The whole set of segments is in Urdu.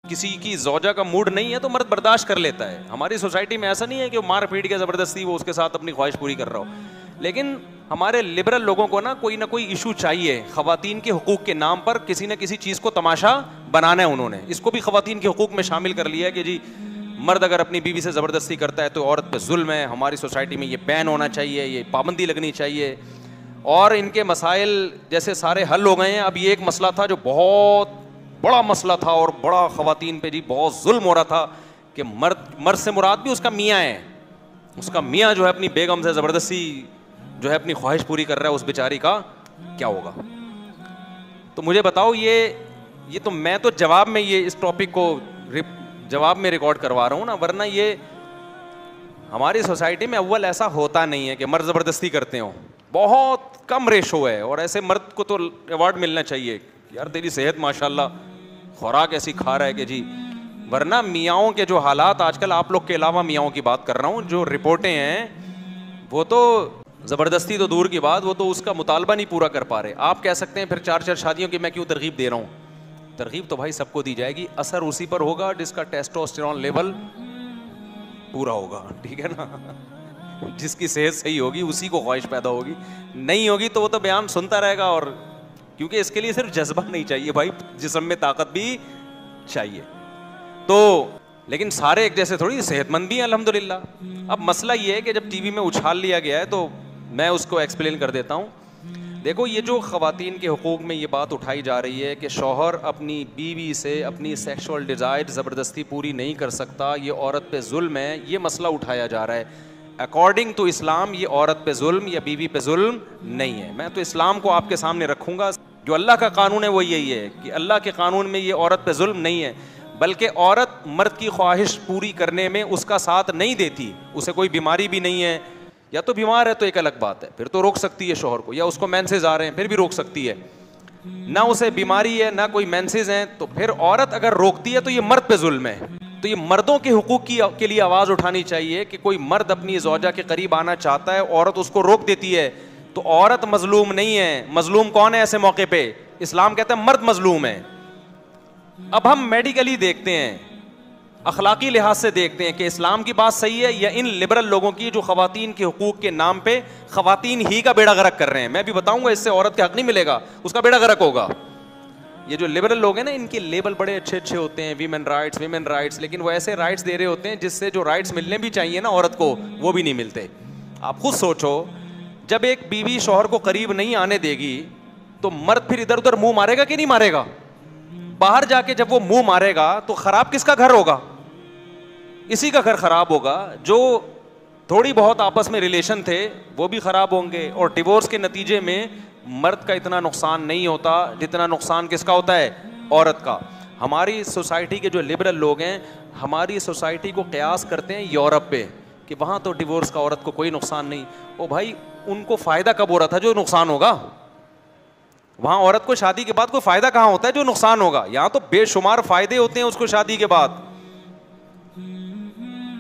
کسی کی زوجہ کا موڈ نہیں ہے تو مرد برداشت کر لیتا ہے. ہماری سوسائٹی میں ایسا نہیں ہے کہ وہ مار پیٹ کے زبردستی وہ اس کے ساتھ اپنی خواہش پوری کر رہا ہو, لیکن ہمارے لبرل لوگوں کو نا کوئی نہ کوئی ایشو چاہیے. خواتین کے حقوق کے نام پر کسی نہ کسی چیز کو تماشا بنانا ہے انہوں نے. اس کو بھی خواتین کے حقوق میں شامل کر لیا ہے کہ جی مرد اگر اپنی بیوی سے زبردستی کرتا ہے تو عورت پہ ظلم ہے. ہماری سوسائٹی میں یہ بین ہونا چاہیے, یہ پابندی لگنی چاہیے. اور ان کے مسائل جیسے سارے حل ہو گئے ہیں. اب یہ ایک مسئلہ تھا جو بہت بڑا مسئلہ تھا اور بڑا خواتین پہ جی بہت ظلم ہو رہا تھا کہ مرد سے مراد بھی اس کا میاں ہے. اس کا میاں جو ہے اپنی بیگم سے زبردستی جو ہے اپنی خواہش پوری کر رہا ہے, اس بیچاری کا کیا ہوگا؟ تو مجھے بتاؤ, یہ تو میں تو جواب میں یہ اس ٹاپک کو جواب میں ریکارڈ کروا رہا ہوں نا, ورنہ یہ ہماری سوسائٹی میں اول ایسا ہوتا نہیں ہے کہ مرد زبردستی کرتے ہوں. بہت کم ریشو ہے, اور ایسے مرد کو تو ایوارڈ ملنا چاہیے یار تیری صحت ماشاءاللہ, خوراک ایسی کھا رہا ہے کہ جی. ورنہ میاؤں کے جو حالات آج کل, آپ لوگ کے علاوہ میاؤں کی بات کر رہا ہوں, جو رپورٹیں ہیں وہ تو زبردستی تو دور کی بات, وہ تو اس کا مطالبہ نہیں پورا کر پا رہے. آپ کہہ سکتے ہیں پھر 4 شادیوں کی میں کیوں ترغیب دے رہا ہوں؟ ترغیب تو بھائی سب کو دی جائے گی, اثر اسی پر ہوگا جس کا ٹیسٹوسٹیرون لیول پورا ہوگا, ٹھیک ہے نا. جس کی صحت صحیح ہوگی اسی کو خواہش پیدا ہوگی, نہیں ہوگی تو وہ تو بیان سنتا رہے گا. اور کیونکہ اس کے لیے صرف جذبہ نہیں چاہیے بھائی, جسم میں طاقت بھی چاہیے. تو لیکن سارے ایک جیسے تھوڑی, صحت مند بھی ہیں الحمدللہ. اب مسئلہ یہ ہے کہ جب ٹی وی میں اچھال لیا گیا ہے تو میں اس کو ایکسپلین کر دیتا ہوں. دیکھو, یہ جو خواتین کے حقوق میں یہ بات اٹھائی جا رہی ہے کہ شوہر اپنی بیوی سے اپنی سیکشول ڈیزائر زبردستی پوری نہیں کر سکتا, یہ عورت پہ ظلم ہے, یہ مسئلہ اٹھایا جا رہا ہے. اکارڈنگ ٹو اسلام یہ عورت پہ ظلم یا بیوی پہ ظلم نہیں ہے. میں تو اسلام کو آپ کے سامنے رکھوں گا, جو اللہ کا قانون ہے وہ یہی ہے کہ اللہ کے قانون میں یہ عورت پہ ظلم نہیں ہے, بلکہ عورت مرد کی خواہش پوری کرنے میں اس کا ساتھ نہیں دیتی. اسے کوئی بیماری بھی نہیں ہے, یا تو بیمار ہے تو ایک الگ بات ہے, پھر تو روک سکتی ہے شوہر کو, یا اس کو مینسز آ رہے ہیں پھر بھی روک سکتی ہے. نہ اسے بیماری ہے نہ کوئی مینسز ہیں تو پھر عورت اگر روکتی ہے تو یہ مرد پہ ظلم ہے. تو یہ مردوں کے حقوق کے لیے آواز اٹھانی چاہیے کہ کوئی مرد اپنی زوجہ کے قریب آنا چاہتا ہے, عورت اس کو روک دیتی ہے, تو عورت مظلوم نہیں ہے. مظلوم کون ہے ایسے موقع پہ؟ اسلام کہتا ہے مرد مظلوم ہے. اب ہم میڈیکلی دیکھتے ہیں, اخلاقی لحاظ سے دیکھتے ہیں کہ اسلام کی بات صحیح ہے یا ان لبرل لوگوں کی جو خواتین کے حقوق کے نام پہ خواتین ہی کا بیڑا غرق کر رہے ہیں. میں بھی بتاؤں گا, اس سے عورت کے حق نہیں ملے گا, اس کا بیڑا غرق ہوگا. یہ جو لبرل لوگ ہیں نا, ان کے لیبل بڑے اچھے اچھے ہوتے ہیں, ویمن رائٹس, لیکن وہ ایسے رائٹس دے رہے ہوتے ہیں جس سے جو رائٹس ملنے بھی چاہیے نا عورت کو, وہ بھی نہیں ملتے. آپ خود سوچو, جب ایک بیوی شوہر کو قریب نہیں آنے دے گی تو مرد پھر ادھر ادھر منہ مارے گا کہ نہیں مارے گا؟ باہر جا کے جب وہ منہ مارے گا تو خراب کس کا گھر ہوگا؟ اسی کا گھر خراب ہوگا. جو تھوڑی بہت آپس میں ریلیشن تھے وہ بھی خراب ہوں گے, اور ڈیورس کے نتیجے میں مرد کا اتنا نقصان نہیں ہوتا جتنا نقصان کس کا ہوتا ہے؟ عورت کا. ہماری سوسائٹی کے جو لبرل لوگ ہیں ہماری سوسائٹی کو قیاس کرتے ہیں یورپ پہ کہ وہاں تو ڈیورس کا عورت کو کوئی نقصان نہیں. او بھائی, ان کو فائدہ کب ہو رہا تھا جو نقصان ہوگا؟ وہاں عورت کو شادی کے بعد کوئی فائدہ کہاں ہوتا ہے جو نقصان ہوگا؟ یہاں تو بے شمار فائدے ہوتے ہیں اس کو شادی کے بعد,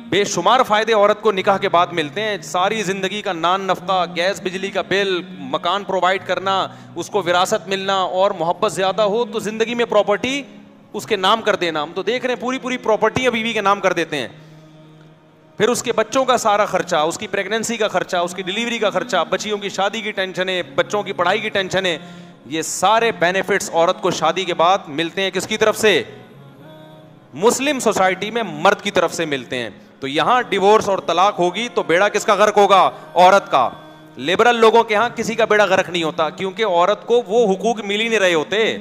بے شمار فائدے عورت کو نکاح کے بعد ملتے ہیں. ساری زندگی کا نان نفقہ, گیس بجلی کا بل, مکان پرووائڈ کرنا, اس کو وراثت ملنا, اور محبت زیادہ ہو تو زندگی میں پراپرٹی اس کے نام کر دینا. ہم تو دیکھ رہے ہیں پوری پراپرٹی بیوی کے نام کر دیتے ہیں. پھر اس کے بچوں کا سارا خرچہ, اس کی پریگننسی کا خرچہ, اس کی ڈلیوری کا خرچہ, بچیوں کی شادی کی ٹینشنیں, بچوں کی پڑھائی کی ٹینشنیں, یہ سارے بینیفٹس عورت کو شادی کے بعد ملتے ہیں. کس کی طرف سے؟ مسلم سوسائٹی میں مرد کی طرف سے ملتے ہیں. تو یہاں ڈیورس اور طلاق ہوگی تو بیڑا کس کا غرق ہوگا؟ عورت کا. لبرل لوگوں کے ہاں کسی کا بیڑا غرق نہیں ہوتا, کیونکہ عورت کو وہ حقوق مل ہی نہیں رہے ہوتے.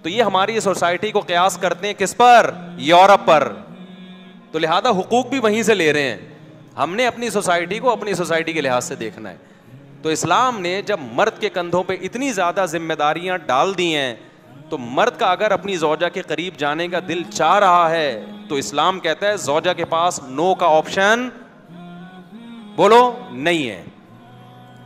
تو یہ ہماری سوسائٹی کو قیاس کرتے ہیں کس پر؟ یورپ پر. تو لہذا حقوق بھی وہیں سے لے رہے ہیں. ہم نے اپنی سوسائٹی کو اپنی سوسائٹی کے لحاظ سے دیکھنا ہے. تو اسلام نے جب مرد کے کندھوں پہ اتنی زیادہ ذمہ داریاں ڈال دی ہیں, تو مرد کا اگر اپنی زوجہ کے قریب جانے کا دل چاہ رہا ہے تو اسلام کہتا ہے زوجہ کے پاس نو کا آپشن, بولو, نہیں ہے.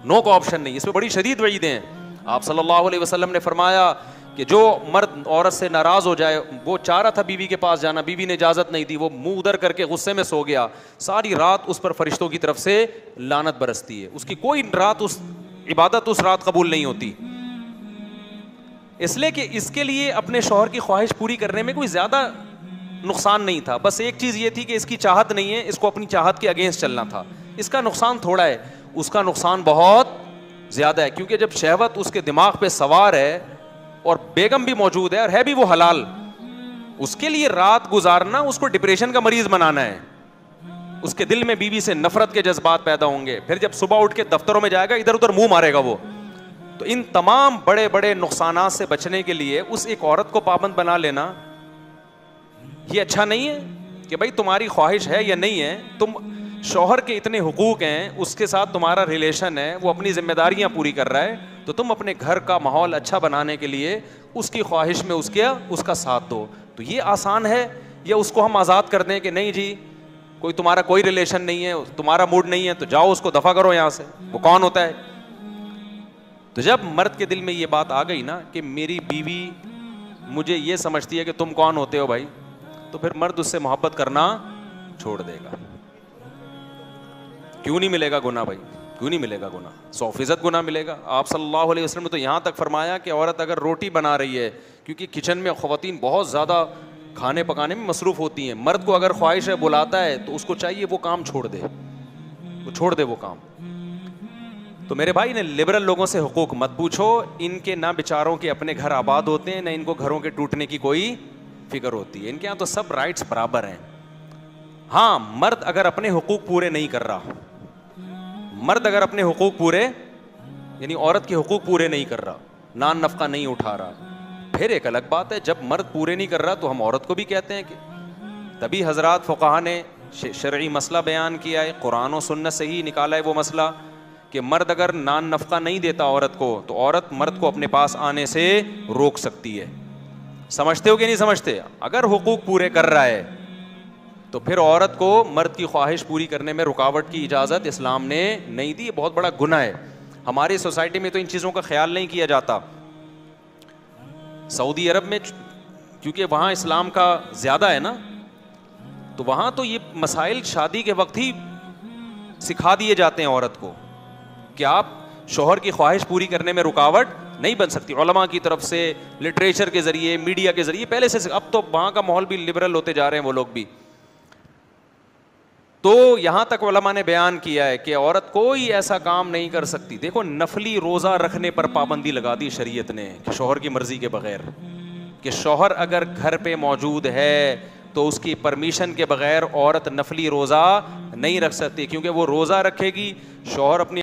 نو کا آپشن نہیں. اس میں بڑی شدید وعیدیں ہیں. آپ صلی اللہ علیہ وسلم نے فرمایا کہ جو مرد عورت سے ناراض ہو جائے, وہ چاہ رہا تھا بیوی کے پاس جانا, بیوی نے اجازت نہیں دی, وہ منہ ادھر کر کے غصے میں سو گیا, ساری رات اس پر فرشتوں کی طرف سے لعنت برستی ہے. اس کی کوئی رات, اس عبادت اس رات قبول نہیں ہوتی, اس لیے کہ اس کے لیے اپنے شوہر کی خواہش پوری کرنے میں کوئی زیادہ نقصان نہیں تھا, بس ایک چیز یہ تھی کہ اس کی چاہت نہیں ہے, اس کو اپنی چاہت کے اگینسٹ چلنا تھا. اس کا نقصان تھوڑا ہے, اس کا نقصان بہت زیادہ ہے, کیونکہ جب شہوت اس کے دماغ پہ سوار ہے اور بیگم بھی موجود ہے اور ہے بھی وہ حلال, اس کے لیے رات گزارنا اس کو ڈپریشن کا مریض بنانا ہے. اس کے دل میں بیوی سے نفرت کے جذبات پیدا ہوں گے, پھر جب صبح اٹھ کے دفتروں میں جائے گا ادھر ادھر منہ مارے گا وہ. تو ان تمام بڑے بڑے نقصانات سے بچنے کے لیے اس ایک عورت کو پابند بنا لینا یہ اچھا نہیں ہے کہ بھائی تمہاری خواہش ہے یا نہیں ہے, تم شوہر کے اتنے حقوق ہیں, اس کے ساتھ تمہارا ریلیشن ہے, وہ اپنی ذمہ داریاں پوری کر رہا ہے, تو تم اپنے گھر کا ماحول اچھا بنانے کے لیے اس کی خواہش میں اس کا ساتھ دو. تو یہ آسان ہے, یا اس کو ہم آزاد کر دیں کہ نہیں جی کوئی تمہارا کوئی ریلیشن نہیں ہے, تمہارا موڈ نہیں ہے تو جاؤ اس کو دفع کرو یہاں سے, وہ کون ہوتا ہے. تو جب مرد کے دل میں یہ بات آ گئی نا کہ میری بیوی مجھے یہ سمجھتی ہے کہ تم کون ہوتے ہو بھائی, تو پھر مرد اس سے محبت کرنا چھوڑ دے گا. کیوں نہیں ملے گا گناہ بھائی, کیوں نہیں ملے گا گناہ؟ 100% گناہ ملے گا. آپ صلی اللہ علیہ وسلم نے تو یہاں تک فرمایا کہ عورت اگر روٹی بنا رہی ہے, کیونکہ کچن میں خواتین بہت زیادہ کھانے پکانے میں مصروف ہوتی ہیں, مرد کو اگر خواہش ہے بلاتا ہے تو اس کو چاہیے وہ کام چھوڑ دے, وہ چھوڑ دے وہ کام. تو میرے بھائی نے لبرل لوگوں سے حقوق مت پوچھو, ان کے نہ بیچاروں کے اپنے گھر آباد ہوتے ہیں, نہ ان کو گھروں کے ٹوٹنے کی کوئی فکر ہوتی ہے. ان کے یہاں تو سب رائٹس برابر ہیں. ہاں مرد اگر اپنے حقوق پورے نہیں کر رہا, مرد اگر اپنے حقوق پورے یعنی عورت کے حقوق پورے نہیں کر رہا, نان نفقہ نہیں اٹھا رہا, پھر ایک الگ بات ہے. جب مرد پورے نہیں کر رہا تو ہم عورت کو بھی کہتے ہیں کہ, تبھی حضرات فقہا نے شرعی مسئلہ بیان کیا ہے, قرآن و سنت سے ہی نکالا ہے وہ مسئلہ کہ مرد اگر نان نفقہ نہیں دیتا عورت کو تو عورت مرد کو اپنے پاس آنے سے روک سکتی ہے. سمجھتے ہو کہ نہیں سمجھتے؟ اگر حقوق پورے کر رہا ہے تو پھر عورت کو مرد کی خواہش پوری کرنے میں رکاوٹ کی اجازت اسلام نے نہیں دی. یہ بہت بڑا گناہ ہے. ہماری سوسائٹی میں تو ان چیزوں کا خیال نہیں کیا جاتا. سعودی عرب میں کیونکہ وہاں اسلام کا زیادہ ہے نا, تو وہاں تو یہ مسائل شادی کے وقت ہی سکھا دیے جاتے ہیں عورت کو کہ آپ شوہر کی خواہش پوری کرنے میں رکاوٹ نہیں بن سکتی. علماء کی طرف سے, لٹریچر کے ذریعے, میڈیا کے ذریعے پہلے سے. اب تو وہاں کا ماحول بھی لبرل ہوتے جا رہے ہیں وہ لوگ بھی. تو یہاں تک علماء نے بیان کیا ہے کہ عورت کوئی ایسا کام نہیں کر سکتی. دیکھو نفلی روزہ رکھنے پر پابندی لگا دی شریعت نے کہ شوہر کی مرضی کے بغیر, کہ شوہر اگر گھر پہ موجود ہے تو اس کی پرمیشن کے بغیر عورت نفلی روزہ نہیں رکھ سکتی, کیونکہ وہ روزہ رکھے گی, شوہر اپنی